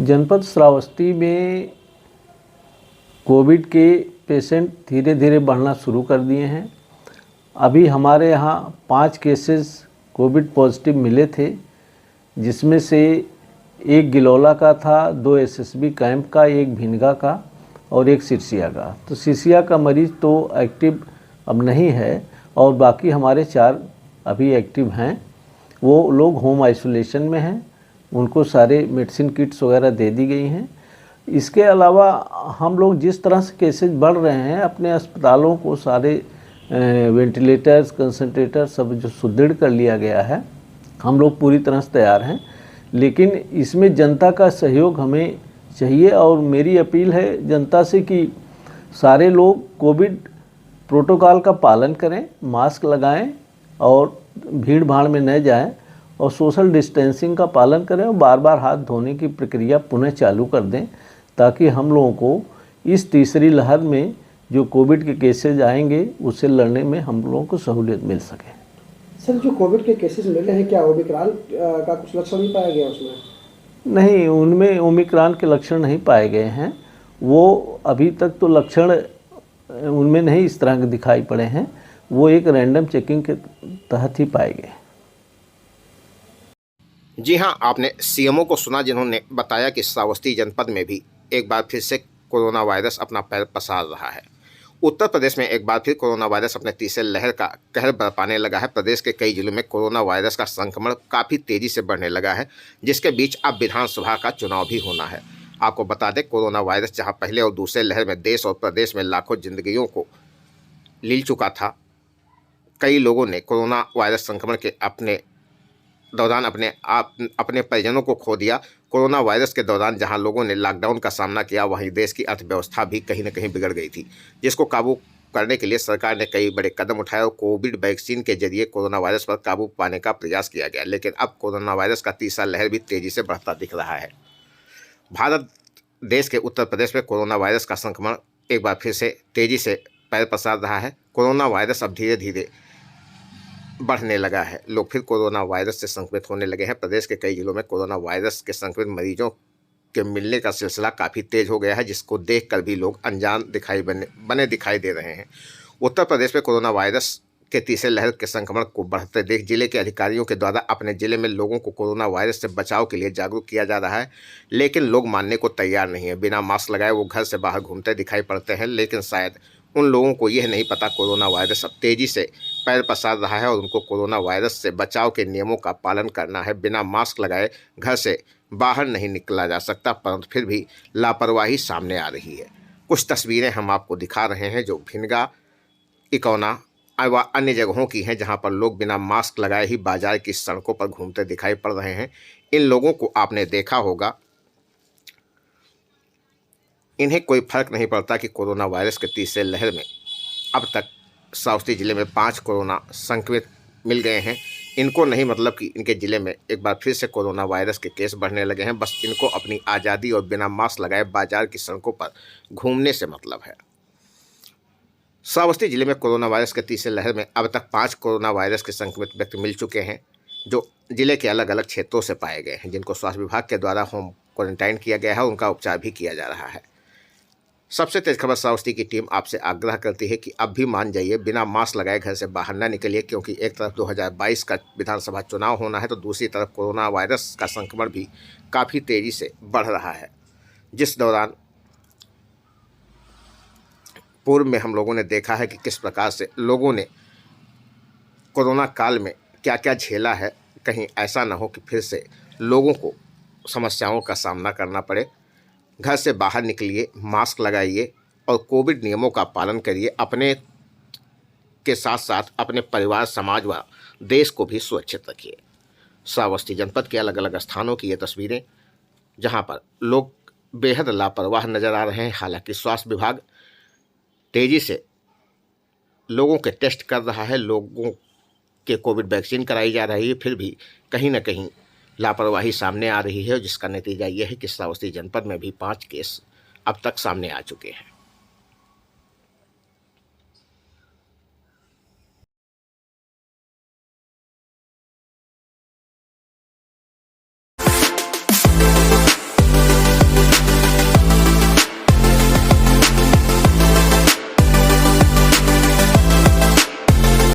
जनपद श्रावस्ती में कोविड के पेशेंट धीरे धीरे बढ़ना शुरू कर दिए हैं। अभी हमारे यहाँ 5 केसेस कोविड पॉजिटिव मिले थे, जिसमें से एक गिलौला का था, 2 एसएसबी कैंप का, एक भिनगा का और एक सिरसिया का। तो सिरसिया का मरीज़ तो एक्टिव अब नहीं है और बाकी हमारे 4 अभी एक्टिव हैं। वो लोग होम आइसोलेशन में हैं, उनको सारे मेडिसिन किट्स वगैरह दे दी गई हैं। इसके अलावा हम लोग जिस तरह से केसेस बढ़ रहे हैं, अपने अस्पतालों को सारे वेंटिलेटर्स, कंसंट्रेटर सब जो सुदृढ़ कर लिया गया है, हम लोग पूरी तरह से तैयार हैं। लेकिन इसमें जनता का सहयोग हमें चाहिए और मेरी अपील है जनता से कि सारे लोग कोविड प्रोटोकॉल का पालन करें, मास्क लगाएं और भीड़ भाड़ में न जाएं और सोशल डिस्टेंसिंग का पालन करें और बार बार हाथ धोने की प्रक्रिया पुनः चालू कर दें, ताकि हम लोगों को इस तीसरी लहर में जो कोविड के केसेज आएंगे उससे लड़ने में हम लोगों को सहूलियत मिल सके। सर, जो कोविड के केसेस मिले हैं, क्या ओमिक्रॉन का कुछ लक्षण नहीं पाया गया उसमें? नहीं, उनमें ओमिक्रॉन के लक्षण नहीं पाए गए हैं। वो अभी तक तो लक्षण उनमें नहीं इस तरह के दिखाई पड़े हैं, वो एक रैंडम चेकिंग के तहत ही पाए गए। जी हां, आपने सीएमओ को सुना, जिन्होंने बताया कि श्रावस्ती जनपद में भी एक बार फिर से कोरोना वायरस अपना पैर पसार रहा है। उत्तर प्रदेश में एक बार फिर कोरोना वायरस अपने तीसरे लहर का कहर बरपाने लगा है। प्रदेश के कई जिलों में कोरोना वायरस का संक्रमण काफ़ी तेज़ी से बढ़ने लगा है, जिसके बीच अब विधानसभा का चुनाव भी होना है। आपको बता दें, कोरोना वायरस जहां पहले और दूसरे लहर में देश और प्रदेश में लाखों जिंदगियों को लील चुका था, कई लोगों ने कोरोना वायरस संक्रमण के दौरान अपने परिजनों को खो दिया। कोरोना वायरस के दौरान जहां लोगों ने लॉकडाउन का सामना किया, वहीं देश की अर्थव्यवस्था भी कहीं न कहीं बिगड़ गई थी, जिसको काबू करने के लिए सरकार ने कई बड़े कदम उठाए और कोविड वैक्सीन के जरिए कोरोना वायरस पर काबू पाने का प्रयास किया गया। लेकिन अब कोरोना वायरस का तीसरा लहर भी तेजी से बढ़ता दिख रहा है। भारत देश के उत्तर प्रदेश में कोरोना वायरस का संक्रमण एक बार फिर से तेजी से पैर पसार रहा है। कोरोना वायरस अब धीरे धीरे बढ़ने लगा है। लोग फिर कोरोना वायरस से संक्रमित होने लगे हैं। प्रदेश के कई जिलों में कोरोना वायरस के संक्रमित मरीजों के मिलने का सिलसिला काफ़ी तेज हो गया है, जिसको देखकर भी लोग अनजान बने दिखाई दे रहे हैं। उत्तर प्रदेश में कोरोना वायरस के तीसरे लहर के संक्रमण को बढ़ते देख जिले के अधिकारियों के द्वारा अपने जिले में लोगों को कोरोना वायरस से बचाव के लिए जागरूक किया जा रहा है, लेकिन लोग मानने को तैयार नहीं है। बिना मास्क लगाए वो घर से बाहर घूमते दिखाई पड़ते हैं, लेकिन शायद उन लोगों को यह नहीं पता कोरोना वायरस अब तेज़ी से पैर पसार रहा है और उनको कोरोना वायरस से बचाव के नियमों का पालन करना है। बिना मास्क लगाए घर से बाहर नहीं निकला जा सकता, परंतु फिर भी लापरवाही सामने आ रही है। कुछ तस्वीरें हम आपको दिखा रहे हैं जो भिनगा, इकौना व अन्य जगहों की हैं, जहां पर लोग बिना मास्क लगाए ही बाजार की सड़कों पर घूमते दिखाई पड़ रहे हैं। इन लोगों को आपने देखा होगा, इन्हें कोई फर्क नहीं पड़ता कि कोरोना वायरस के तीसरे लहर में अब तक श्रावस्ती जिले में 5 कोरोना संक्रमित मिल गए हैं। इनको नहीं मतलब कि इनके ज़िले में एक बार फिर से कोरोना वायरस के केस बढ़ने लगे हैं। बस इनको अपनी आज़ादी और बिना मास्क लगाए बाजार की सड़कों पर घूमने से मतलब है। श्रावस्ती जिले में कोरोना वायरस के तीसरे लहर में अब तक 5 कोरोना वायरस के संक्रमित व्यक्ति मिल चुके हैं, जो जिले के अलग अलग क्षेत्रों से पाए गए हैं, जिनको स्वास्थ्य विभाग के द्वारा होम क्वारंटाइन किया गया है। उनका उपचार भी किया जा रहा है। सबसे तेज खबर श्रावस्ती की टीम आपसे आग्रह करती है कि अब भी मान जाइए, बिना मास्क लगाए घर से बाहर न निकलिए, क्योंकि एक तरफ 2022 का विधानसभा चुनाव होना है तो दूसरी तरफ कोरोना वायरस का संक्रमण भी काफ़ी तेज़ी से बढ़ रहा है। जिस दौरान पूर्व में हम लोगों ने देखा है कि किस प्रकार से लोगों ने कोरोना काल में क्या क्या झेला है, कहीं ऐसा ना हो कि फिर से लोगों को समस्याओं का सामना करना पड़े। घर से बाहर निकलिए, मास्क लगाइए और कोविड नियमों का पालन करिए। अपने के साथ साथ अपने परिवार, समाज व देश को भी सुरक्षित रखिए। श्रावस्ती जनपद के अलग अलग स्थानों की ये तस्वीरें, जहां पर लोग बेहद लापरवाह नजर आ रहे हैं। हालांकि स्वास्थ्य विभाग तेज़ी से लोगों के टेस्ट कर रहा है, लोगों के कोविड वैक्सीन कराई जा रही है, फिर भी कहीं ना कहीं लापरवाही सामने आ रही है, जिसका नतीजा ये है कि श्रावस्ती जनपद में भी 5 केस अब तक सामने आ चुके हैं।